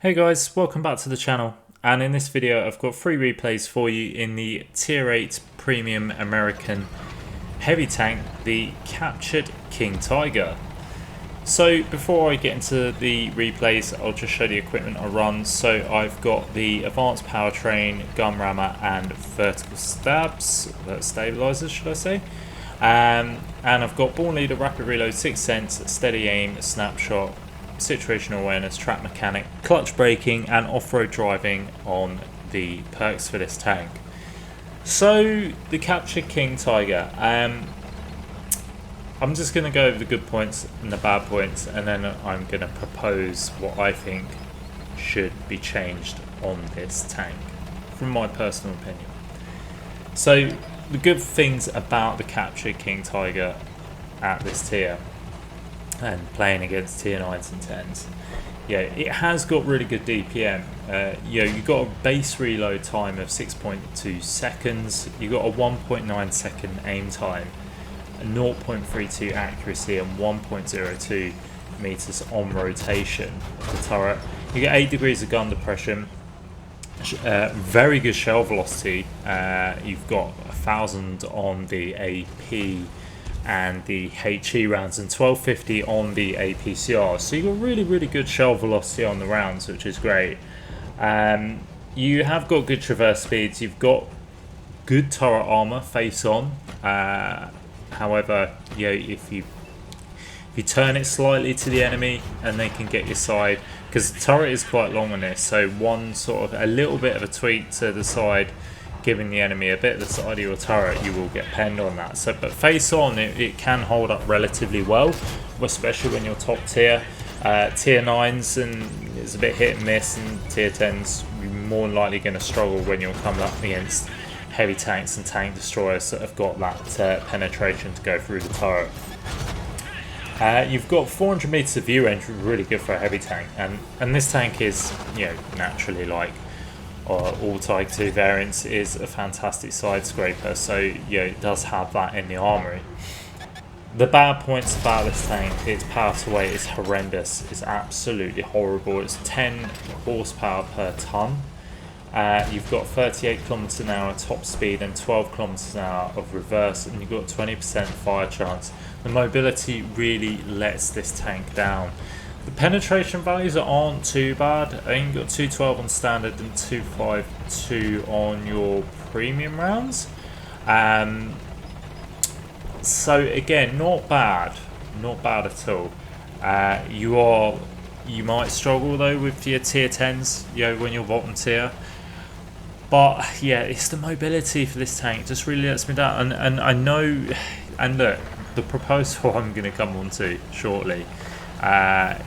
Hey guys, welcome back to the channel, and in this video I've got 3 replays for you in the Tier 8 Premium American Heavy Tank, the Captured King Tiger. So before I get into the replays, I'll just show the equipment I run. So I've got the Advanced Powertrain, Gun Rammer and Vertical Stabilizers, should I say. And I've got Born Leader, Rapid Reload, 6th Sense, Steady Aim, Snapshot, Situational Awareness, Track Mechanic, Clutch Braking and Off-Road Driving on the perks for this tank. So the Captured King Tiger, I'm just going to go over the good points and the bad points, and then I'm going to propose what I think should be changed on this tank from my personal opinion. So the good things about the Captured King Tiger at this tier and playing against tier 9s and 10s, yeah, it has got really good DPM. You've got a base reload time of 6.2 seconds, you've got a 1.9 second aim time, a 0.32 accuracy and 1.02 meters on rotation of the turret. You get 8 degrees of gun depression, very good shell velocity. You've got 1,000 on the AP and the HE rounds and 1250 on the APCR, so you've got really good shell velocity on the rounds, which is great. You have got good traverse speeds, you've got good turret armor face on. However, if you turn it slightly to the enemy and they can get your side, because the turret is quite long on this, so one sort of a little bit of a tweak to the side, giving the enemy a bit of the side of your turret, you will get penned on that. So, but face on, it can hold up relatively well, especially when you're top tier. Tier 9s and it's a bit hit and miss, and tier 10s you're more than likely going to struggle when you're coming up against heavy tanks and tank destroyers that have got that penetration to go through the turret. You've got 400 meters of view range, really good for a heavy tank, and this tank is, naturally, like all Tiger 2 variants, is a fantastic side scraper, so it does have that in the armory. The bad points about this tank, its power to weight is horrendous. It's absolutely horrible. It's 10 horsepower per ton. You've got 38 kilometers an hour top speed and 12 kilometers an hour of reverse, and you've got 20% fire chance. The mobility really lets this tank down. The penetration values aren't too bad. I think you've got 212 on standard and 252 on your premium rounds. So again, not bad at all. You might struggle though with your tier 10s, when you're bottom tier. But yeah, it's the mobility for this tank just really lets me down. And I know, and look, the proposal I'm going to come on to shortly.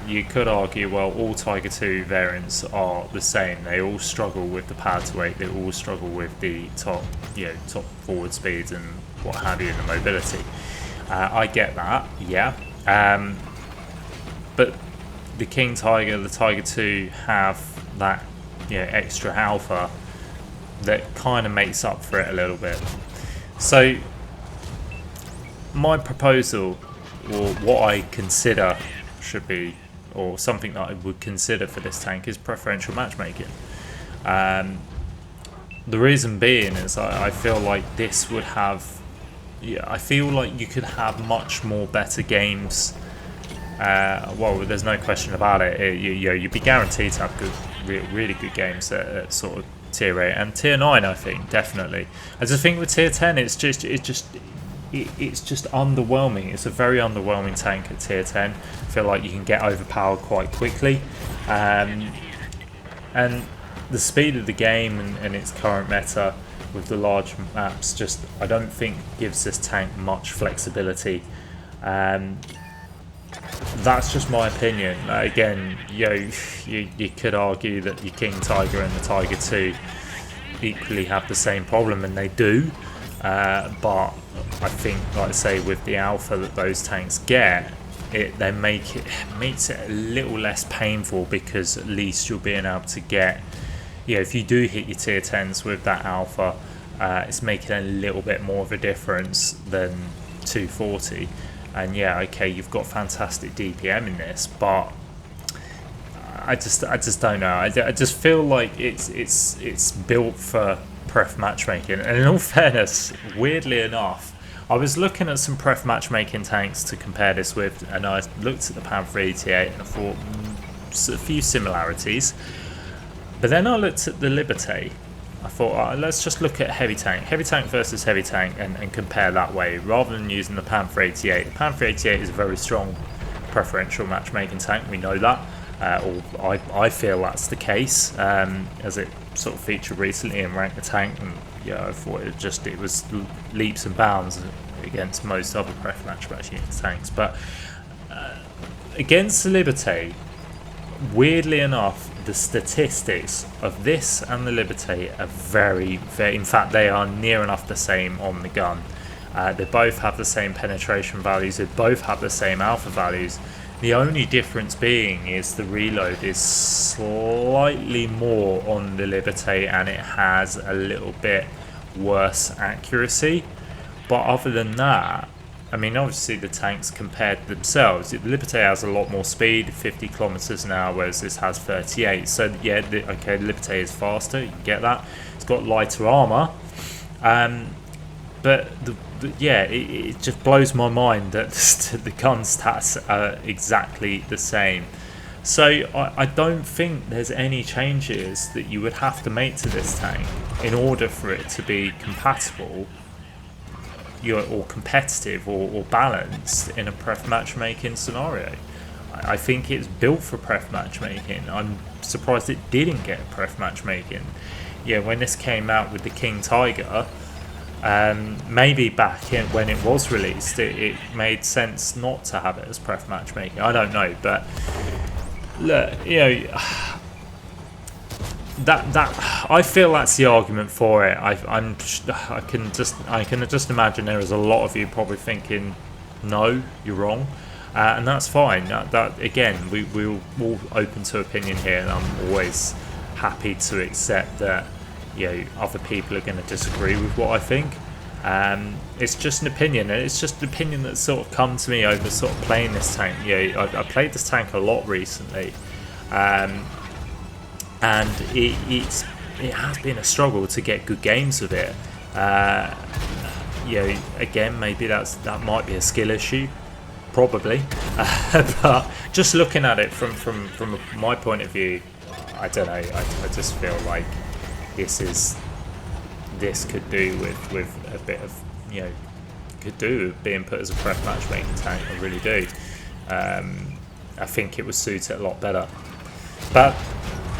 You could argue, well, all Tiger 2 variants are the same. They all struggle with the power to weight. They all struggle with the top forward speeds and what have you, and the mobility. I get that, yeah. But the King Tiger, the Tiger 2 have that extra alpha that kind of makes up for it a little bit. So my proposal, or what I consider should be, or something that I would consider for this tank, is preferential matchmaking. The reason being is I feel like this would have, I feel like you could have much more better games. Well, there's no question about it. You'd be guaranteed to have really good games at sort of tier 8 and tier 9. I think definitely. I just think with tier 10, it's just underwhelming. It's a very underwhelming tank at tier 10. I feel like you can get overpowered quite quickly, and the speed of the game and its current meta with the large maps, just I don't think gives this tank much flexibility. That's just my opinion. Again, you could argue that your King Tiger and the Tiger 2 equally have the same problem, and they do. But I think, like I say, with the alpha that those tanks get, they makes it a little less painful, because at least you're being able to get, if you do hit your tier 10s with that alpha, it's making a little bit more of a difference than 240. And okay, you've got fantastic DPM in this, but I just don't know. I just feel like it's built for pref matchmaking. And in all fairness, weirdly enough, I was looking at some pref matchmaking tanks to compare this with, and I looked at the Panther 88 and I thought a few similarities. But then I looked at the Liberté. I thought, let's just look at heavy tank versus heavy tank, and compare that way rather than using the Panther 88. The Panther 88 is a very strong preferential matchmaking tank. We know that. Or I feel that's the case, as it sort of featured recently in Rank the Tank, and I thought it was leaps and bounds against most other pref matchmaking tanks. But against the Liberté, weirdly enough, the statistics of this and the Liberté are very, in fact, they are near enough the same on the gun. They both have the same penetration values, they both have the same alpha values. The only difference being is the reload is slightly more on the Liberté, and it has a little bit worse accuracy. But other than that, I mean, obviously the tanks compared themselves, the Liberté has a lot more speed, 50 kilometers an hour, whereas this has 38. So yeah, the Liberté is faster, you can get that. It's got lighter armor, but it just blows my mind that the gun stats are exactly the same. So I don't think there's any changes that you would have to make to this tank in order for it to be compatible, or competitive, or balanced in a pref matchmaking scenario. I think it's built for pref matchmaking. I'm surprised it didn't get pref matchmaking. Yeah, when this came out with the King Tiger, maybe back in when it was released, it made sense not to have it as pref matchmaking. I don't know, but look, that I feel that's the argument for it. I can just imagine there is a lot of you probably thinking, no, you're wrong, and that's fine. That again, we're all open to opinion here, and I'm always happy to accept that other people are going to disagree with what I think. It's just an opinion, and it's just an opinion that's sort of come to me over sort of playing this tank. I played this tank a lot recently, and it has been a struggle to get good games with it. Again, maybe that might be a skill issue, probably. But just looking at it from my point of view, I don't know. I just feel like this could do with a bit of could do with being put as a pref matchmaking tank. I really do. I think it would suit it a lot better. But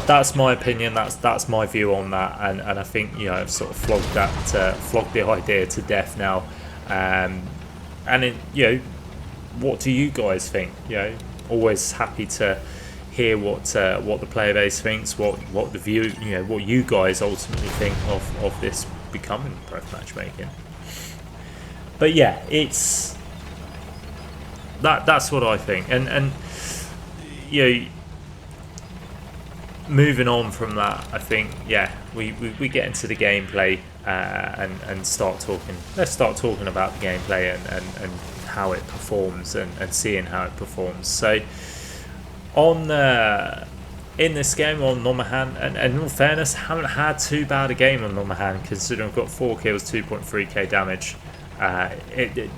that's my opinion. That's my view on that, and I think I've sort of flogged the idea to death now. What do you guys think? Always happy to hear what the player base thinks, what the view, what you guys ultimately think of this becoming pref matchmaking. But yeah, it's that's what I think, and moving on from that, I think we get into the gameplay and start talking. Let's start talking about the gameplay and how it performs and seeing how it performs. So in this game on Nomahan, and in all fairness, haven't had too bad a game on Nomahan, considering I've got 4 kills, 2.3k damage.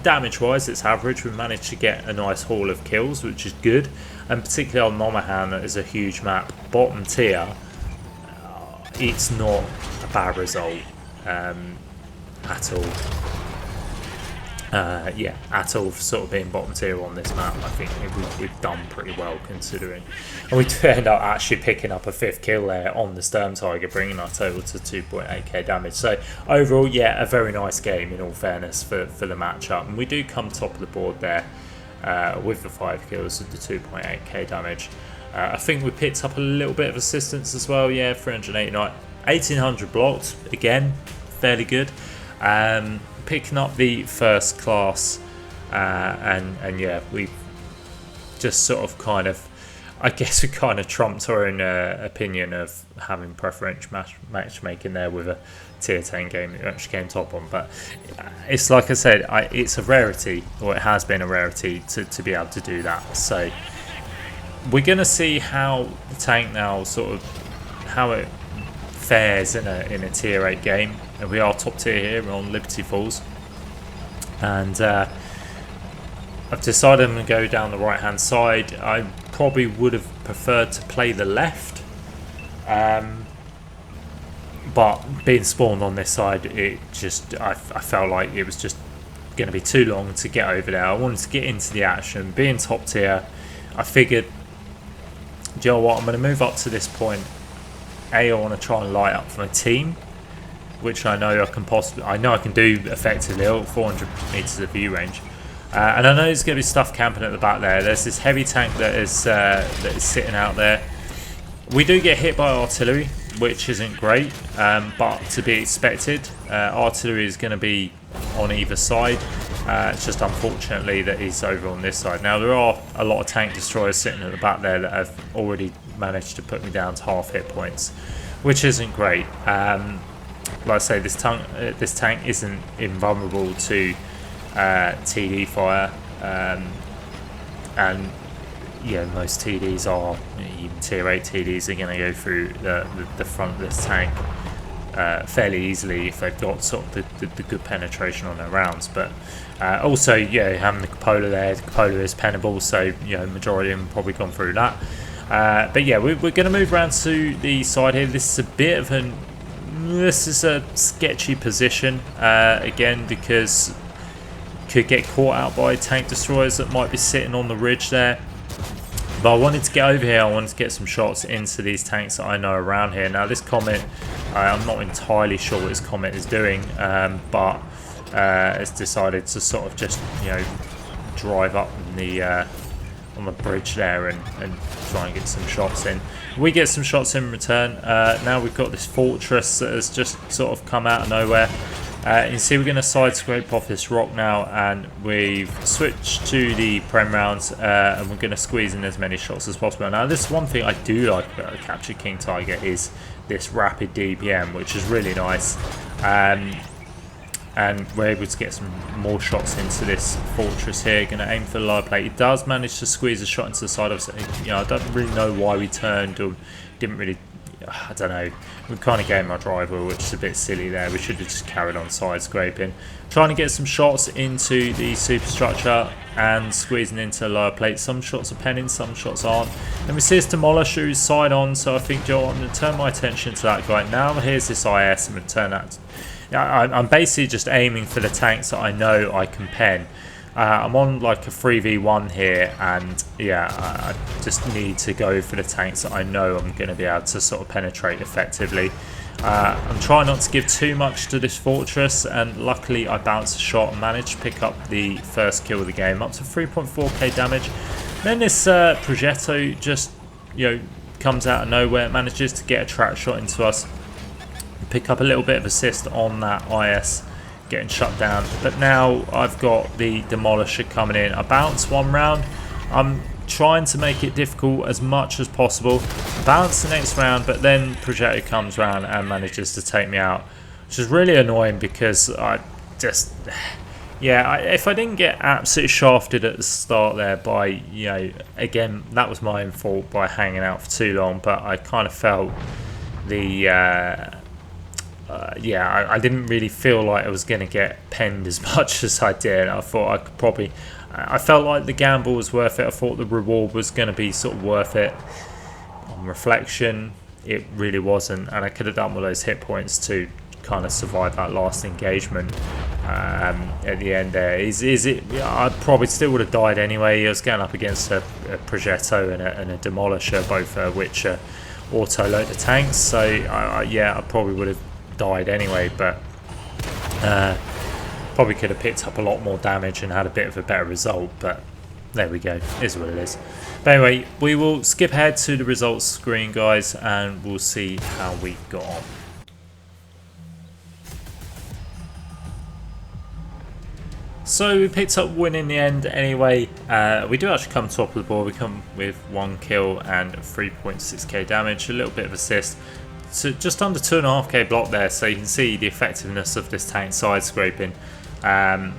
Damage wise, it's average. We managed to get a nice haul of kills, which is good, and particularly on Nomahan, that is a huge map, bottom tier. It's not a bad result at all. At all, for sort of being bottom tier on this map. I think we've done pretty well considering, and we do end up actually picking up a 5th kill there on the Sturm Tiger, bringing our total to 2.8k damage. So overall, a very nice game in all fairness for the matchup, and we do come top of the board there with the 5 kills with the 2.8k damage. I think we picked up a little bit of assistance as well. 389, 1800 blocks, again, fairly good. Picking up the first class, and we've just sort of I guess we kind of trumped our own opinion of having preferential matchmaking there with a tier 10 game that actually came top on. But it's like I said, it's a rarity, or it has been a rarity to be able to do that. So we're going to see how the tank now sort of how it fares in a tier 8 game, and we are top tier here on Liberty Falls, and I've decided I'm going to go down the right hand side. I probably would have preferred to play the left, but being spawned on this side, it just I felt like it was just going to be too long to get over there. I wanted to get into the action. Being top tier, I figured, do you know what, I'm going to move up to this point. I want to try and light up for my team, which I know I can do effectively at 400 meters of view range. And I know there's going to be stuff camping at the back there. There's this heavy tank that is sitting out there. We do get hit by artillery, which isn't great, but to be expected. Artillery is going to be on either side. It's just unfortunately that he's over on this side. Now there are a lot of tank destroyers sitting at the back there that have already managed to put me down to half hit points, which isn't great. Like I say, this tank isn't invulnerable to TD fire, and yeah, most TDs are, even tier 8 TDs are going to go through the front of this tank fairly easily if they've got sort of the good penetration on their rounds. But also, yeah, having the cupola there, the cupola is pennable, so you know, majority of them probably gone through that. But yeah, we're going to move around to the side here. This is a sketchy position again, because could get caught out by tank destroyers that might be sitting on the ridge there. But I wanted to get over here. I wanted to get some shots into these tanks that I know around here. Now this Comet, I'm not entirely sure what this Comet is doing, but it's decided to sort of just, you know, drive up on the bridge there and try and get some shots in. We get some shots in return. Now we've got this fortress that has just sort of come out of nowhere. You can see we're going to side scrape off this rock now, and we've switched to the Prem rounds, and we're going to squeeze in as many shots as possible. Now this one thing I do like about the Capture King Tiger is this rapid DPM, which is really nice, and we're able to get some more shots into this fortress here. Going to aim for the lower plate. He does manage to squeeze a shot into the side of it. You know, I don't really know why we turned, or didn't really, I don't know. We kind of gave our driver, which is a bit silly there. We should have just carried on side scraping. Trying to get some shots into the superstructure and squeezing into the lower plate. Some shots are penning, some shots aren't. And we see this Demolisher who's side on, so I think, Joe, I'm going to turn my attention to that guy. Now here's this IS, I'm going to turn that. I'm basically just aiming for the tanks that I know I can pen. I'm on like a 3v1 here, and yeah, I just need to go for the tanks that I know I'm going to be able to sort of penetrate effectively. I'm trying not to give too much to this fortress, and luckily I bounced a shot and managed to pick up the first kill of the game, up to 3.4k damage. Then this Progetto just, you know, comes out of nowhere, manages to get a track shot into us, pick up a little bit of assist on that IS getting shut down. But now I've got the Demolisher coming in. I bounce one round. I'm trying to make it difficult as much as possible. Bounce the next round, but then Progetto comes round and manages to take me out, which is really annoying because I just, yeah, if I didn't get absolutely shafted at the start there by, you know, again, that was my own fault by hanging out for too long, but I kind of felt the yeah, I didn't really feel like I was going to get penned as much as I did. I thought I could probably, I felt like the gamble was worth it. I thought the reward was going to be sort of worth it. On reflection, it really wasn't, and I could have done with those hit points to kind of survive that last engagement at the end there. Is it? I probably still would have died anyway. I was going up against a Progetto and a Demolisher, both which auto load the tanks. So yeah, I probably would have died anyway, but probably could have picked up a lot more damage and had a bit of a better result, but there we go, it is what it is. But anyway, we will skip ahead to the results screen, guys, and we'll see how we got on. So we picked up win in the end anyway. We do actually come top of the board. We come with 1 kill and 3.6k damage, a little bit of assist. So just under 2.5k block there, so you can see the effectiveness of this tank side scraping. Yeah,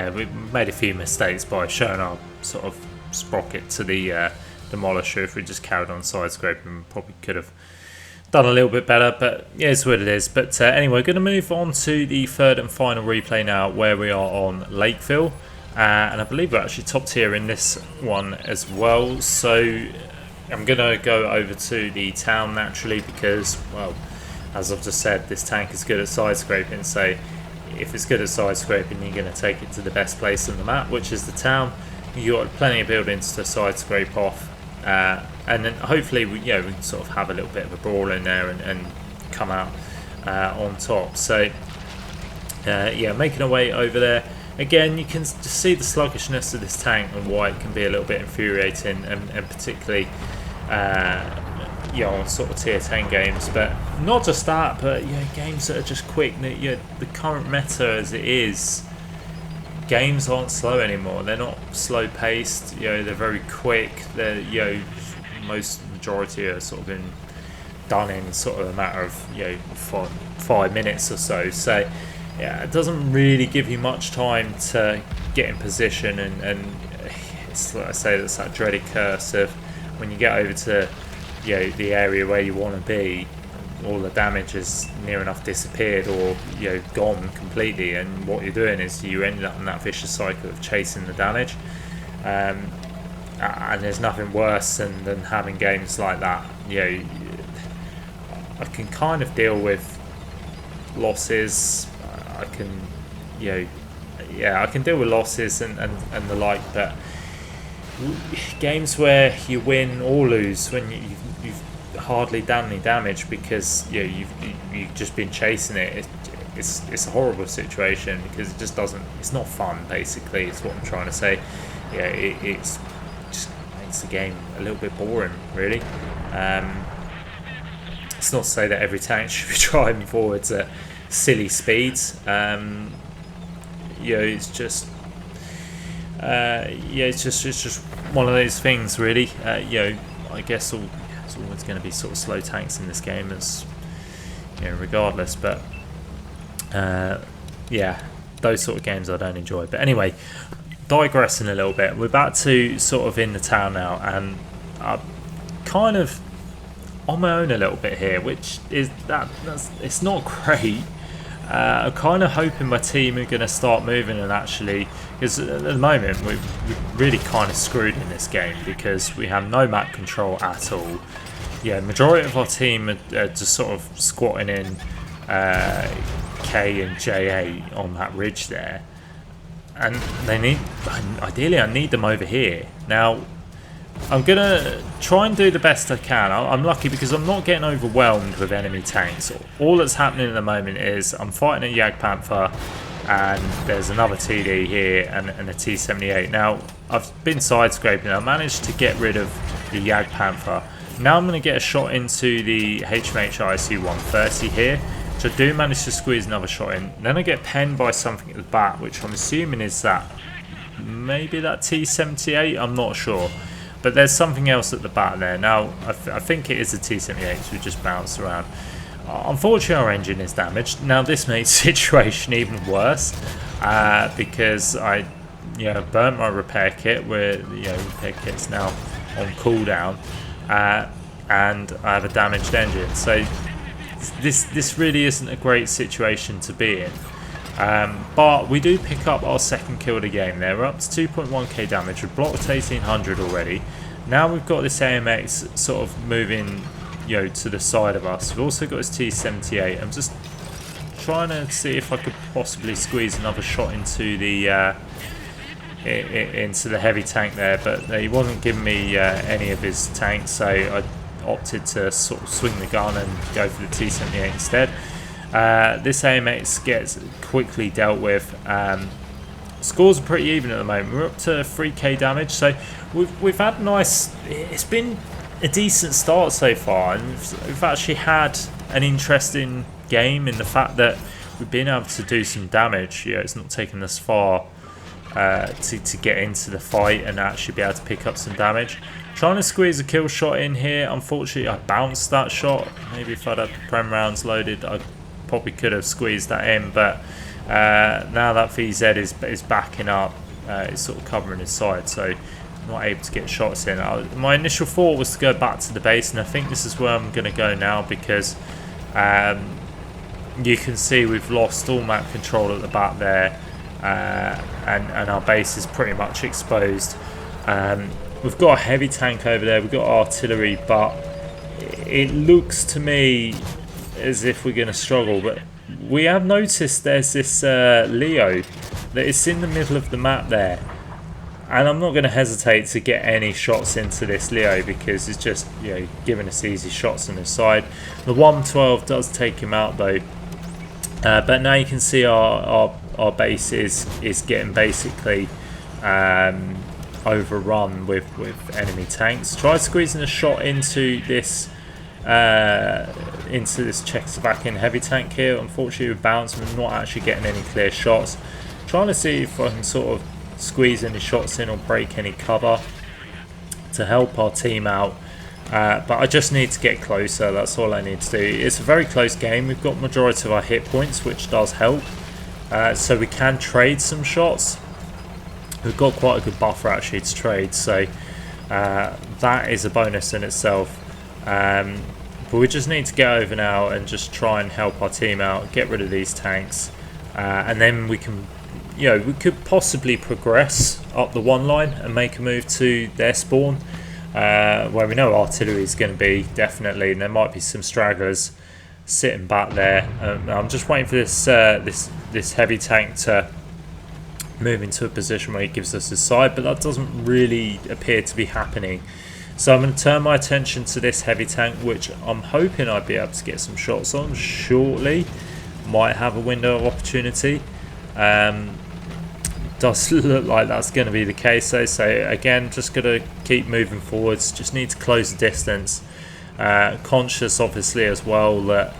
we made a few mistakes by showing our sort of sprocket to the demolisher. If we just carried on side scraping, probably could have done a little bit better, but yeah, it's what it is. But anyway, going to move on to the third and final replay now, where we are on Lakeville, and I believe we're actually top tier in this one as well. So I'm going to go over to the town naturally because, well, as I've just said, this tank is good at side scraping. So if it's good at side scraping, you're going to take it to the best place on the map, which is the town. You've got plenty of buildings to side scrape off. And then hopefully we can sort of have a little bit of a brawl in there and come out on top. So yeah, making our way over there. Again, you can just see the sluggishness of this tank and why it can be a little bit infuriating, and particularly on sort of tier 10 games. But not just that, but games that are just quick. The current meta as it is, games aren't slow anymore. They're not slow paced. They're very quick. They're majority are sort of been done in sort of a matter of 5 minutes or so. So yeah, it doesn't really give you much time to get in position, and it's like I say, that's that dreaded curse of when you get over to the area where you want to be, all the damage is near enough disappeared or gone completely, and what you're doing is you end up in that vicious cycle of chasing the damage, and there's nothing worse than having games like that. I can kind of deal with losses. I can I can deal with losses and the like, but games where you win or lose when you've hardly done any damage because you've just been chasing it. It's a horrible situation because it just doesn't. It's not fun. Basically, it's what I'm trying to say. It just makes the game a little bit boring, really. It's not to say that every tank should be driving forwards at silly speeds. It's just. It's just one of those things, really. I guess it's always going to be sort of slow tanks in this game, as regardless. But those sort of games I don't enjoy. But anyway, digressing a little bit, we're back to sort of in the town now, and I'm kind of on my own a little bit here, which is it's not great. I'm kind of hoping my team are going to start moving, and actually, because at the moment we're really kind of screwed in this game because we have no map control at all. Majority of our team are just sort of squatting in K and JA on that ridge there, and ideally I need them over here. Now I'm gonna try and do the best I can. I'm lucky because I'm not getting overwhelmed with enemy tanks. All that's happening at the moment is I'm fighting a Jagdpanther, and there's another TD here and a T78. Now I've been side scraping. I managed to get rid of the Jagdpanther. Now I'm going to get a shot into the HMH IC 130 here, so I do manage to squeeze another shot in. Then I get penned by something at the back, which I'm assuming is maybe that T78. I'm not sure. But there's something else at the back there. Now, I think it is a T78, so we just bounce around. Unfortunately, our engine is damaged. Now, this makes the situation even worse because I burnt my repair kit, where repair kit's now on cooldown, and I have a damaged engine. So this really isn't a great situation to be in. But we do pick up our second kill of the game there. We're up to 2.1k damage. We've blocked 1800 already. Now we've got this AMX sort of moving to the side of us. We've also got this T78. I'm just trying to see if I could possibly squeeze another shot into the heavy tank there, but he wasn't giving me any of his tanks, so I opted to sort of swing the gun and go for the T78 instead. This AMX gets quickly dealt with. Scores are pretty even at the moment. We're up to 3k damage, so we've had nice. It's been a decent start so far, and we've actually had an interesting game in the fact that we've been able to do some damage. It's not taken us far to get into the fight and actually be able to pick up some damage. Trying to squeeze a kill shot in here. Unfortunately, I bounced that shot. Maybe if I'd had the Prem rounds loaded, I probably could have squeezed that in, but now that VZ is backing up, it's sort of covering his side, so not able to get shots in. My initial thought was to go back to the base, and I think this is where I'm going to go now, because you can see we've lost all map control at the back there, and our base is pretty much exposed. We've got a heavy tank over there, we've got artillery, but it looks to me as if we're going to struggle. But we have noticed there's this Leo that is in the middle of the map there, and I'm not going to hesitate to get any shots into this Leo, because it's just, you know, giving us easy shots on his side. The 112 does take him out though, but now you can see our base is getting basically overrun with enemy tanks. Try squeezing a shot into this Czechoslovakian heavy tank here. Unfortunately, with bounce, we're not actually getting any clear shots. Trying to see if I can sort of squeeze any shots in or break any cover to help our team out. But I just need to get closer. That's all I need to do. It's a very close game. We've got majority of our hit points, which does help. So we can trade some shots. We've got quite a good buffer actually to trade, so that is a bonus in itself. But we just need to get over now and just try and help our team out, get rid of these tanks, and then we can, you know, we could possibly progress up the one line and make a move to their spawn, where we know artillery is going to be definitely, and there might be some stragglers sitting back there. I'm just waiting for this heavy tank to move into a position where he gives us his side, but that doesn't really appear to be happening. So I'm going to turn my attention to this heavy tank, which I'm hoping I'd be able to get some shots on shortly. Might have a window of opportunity. Does look like that's going to be the case though. So again, just going to keep moving forwards. Just need to close the distance. Conscious obviously as well that,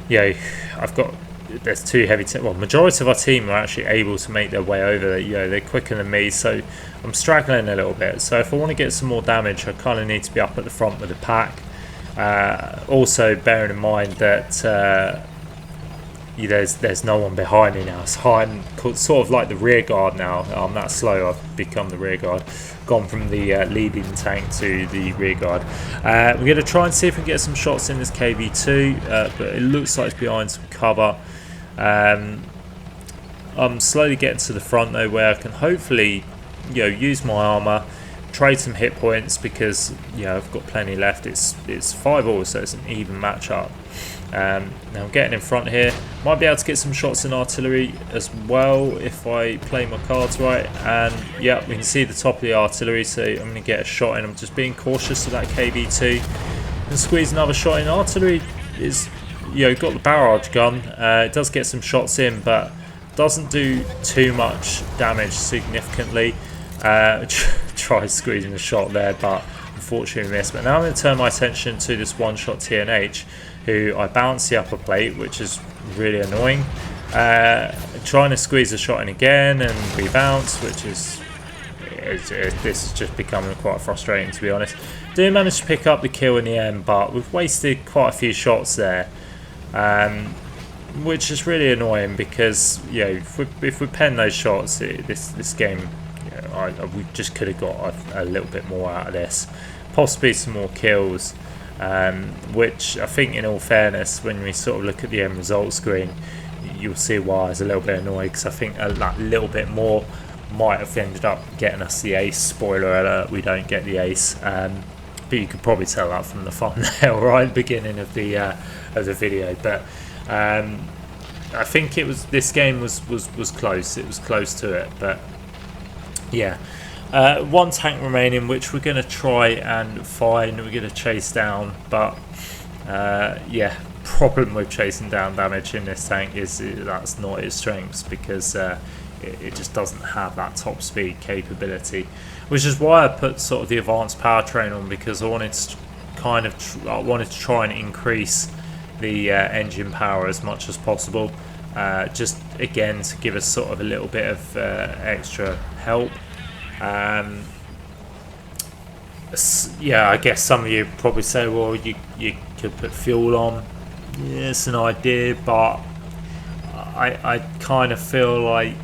you know, there's two heavy well, majority of our team are actually able to make their way over. You know, they're quicker than me, so I'm straggling a little bit. So if I want to get some more damage, I kind of need to be up at the front with the pack. Also bearing in mind that there's no one behind me now, so I'm sort of like the rear guard now. I'm that slow, I've become the rear guard. Gone from the leading tank to the rear guard. We're going to try and see if we can get some shots in this KV2, but it looks like it's behind some cover. I'm slowly getting to the front though, where I can hopefully, you know, use my armour, trade some hit points, because, you know, I've got plenty left. It's 5-all, so it's an even matchup. Now I'm getting in front here. Might be able to get some shots in artillery as well if I play my cards right. And yeah, we can see the top of the artillery, so I'm going to get a shot in. I'm just being cautious of that KV2 and squeeze another shot in. Artillery is, you know, got the barrage gun. It does get some shots in, but doesn't do too much damage significantly. Try squeezing a shot there, but unfortunately missed. But now I'm going to turn my attention to this one-shot TNH, who I bounce the upper plate, which is really annoying. Trying to squeeze a shot in again and rebounce, which is this is just becoming quite frustrating, to be honest. Do manage to pick up the kill in the end, but we've wasted quite a few shots there, which is really annoying, because, you know, if we pen those shots, this game, you know, we just could have got a little bit more out of this, possibly some more kills. Which I think, in all fairness, when we sort of look at the end result screen, you'll see why I was a little bit annoyed, because I think that little bit more might have ended up getting us the ace. Spoiler alert, we don't get the ace, but you could probably tell that from the thumbnail right at the beginning of the video. But I think this game was close. It was close to it, but yeah. One tank remaining, which we're going to try and find. We're going to chase down, but yeah, problem with chasing down damage in this tank is that's not its strengths, because it just doesn't have that top speed capability, which is why I put sort of the advanced powertrain on, because I wanted to try and increase the engine power as much as possible, just again to give us sort of a little bit of extra help. Yeah, I guess some of you probably say, well, you could put fuel on. Yeah, it's an idea, but I kind of feel like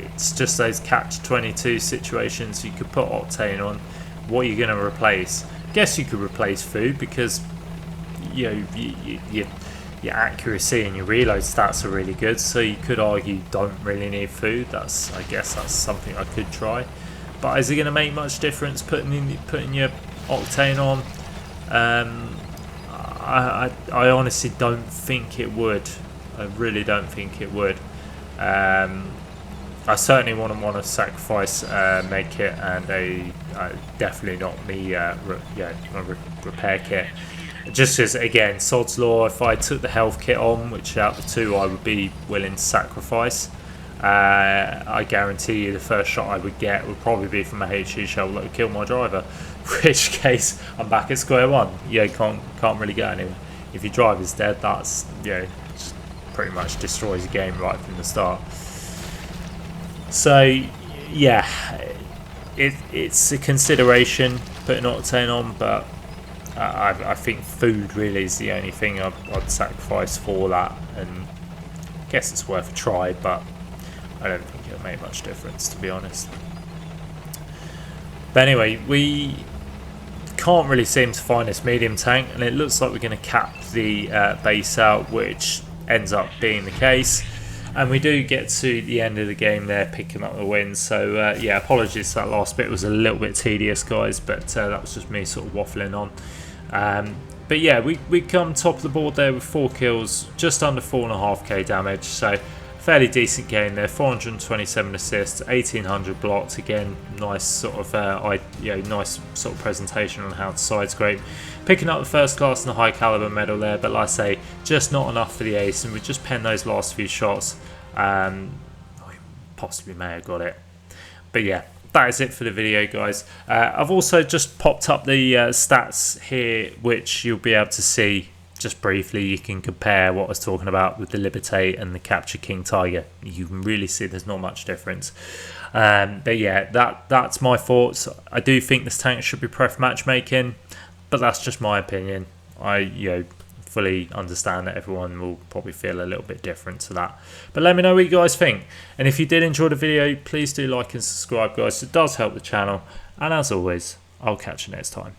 it's just those catch-22 situations. You could put octane on. What are you going to replace? I guess you could replace food, because your accuracy and your reload stats are really good. So you could argue you don't really need food. I guess that's something I could try. But is it going to make much difference putting your octane on? I honestly don't think it would. I really don't think it would. I certainly wouldn't want to sacrifice medkit and a definitely not me repair kit. Just because, again, sod's law, if I took the health kit on, which out of the two I would be willing to sacrifice, I guarantee you the first shot I would get would probably be from a HE shell that would kill my driver. In which case, I'm back at square one. Can't really go anywhere. If your driver's dead, that's just pretty much destroys the game right from the start. So yeah, it's a consideration putting octane on, but I think food really is the only thing I'd sacrifice for that, and I guess it's worth a try, but I don't think it'll make much difference, to be honest. But anyway, we can't really seem to find this medium tank, and it looks like we're going to cap the base out, which ends up being the case. And we do get to the end of the game there, picking up the win. So yeah, apologies, that last bit was a little bit tedious, guys, but that was just me sort of waffling on. But yeah, we come top of the board there with 4 kills, just under 4.5k damage. So fairly decent game there. 427 assists, 1800 blocks. Again, nice sort of nice sort of presentation on how to side scrape. Picking up the first class and the high caliber medal there, but like I say, just not enough for the ace, and we just penned those last few shots. Possibly may have got it, but yeah, that is it for the video, guys. I've also just popped up the stats here, which you'll be able to see just briefly. You can compare what I was talking about with the Liberté and the Capture King Tiger. You can really see there's not much difference. But yeah, that's my thoughts. I do think this tank should be pref matchmaking, but that's just my opinion. I fully understand that everyone will probably feel a little bit different to that. But let me know what you guys think. And if you did enjoy the video, please do like and subscribe, guys. It does help the channel. And as always, I'll catch you next time.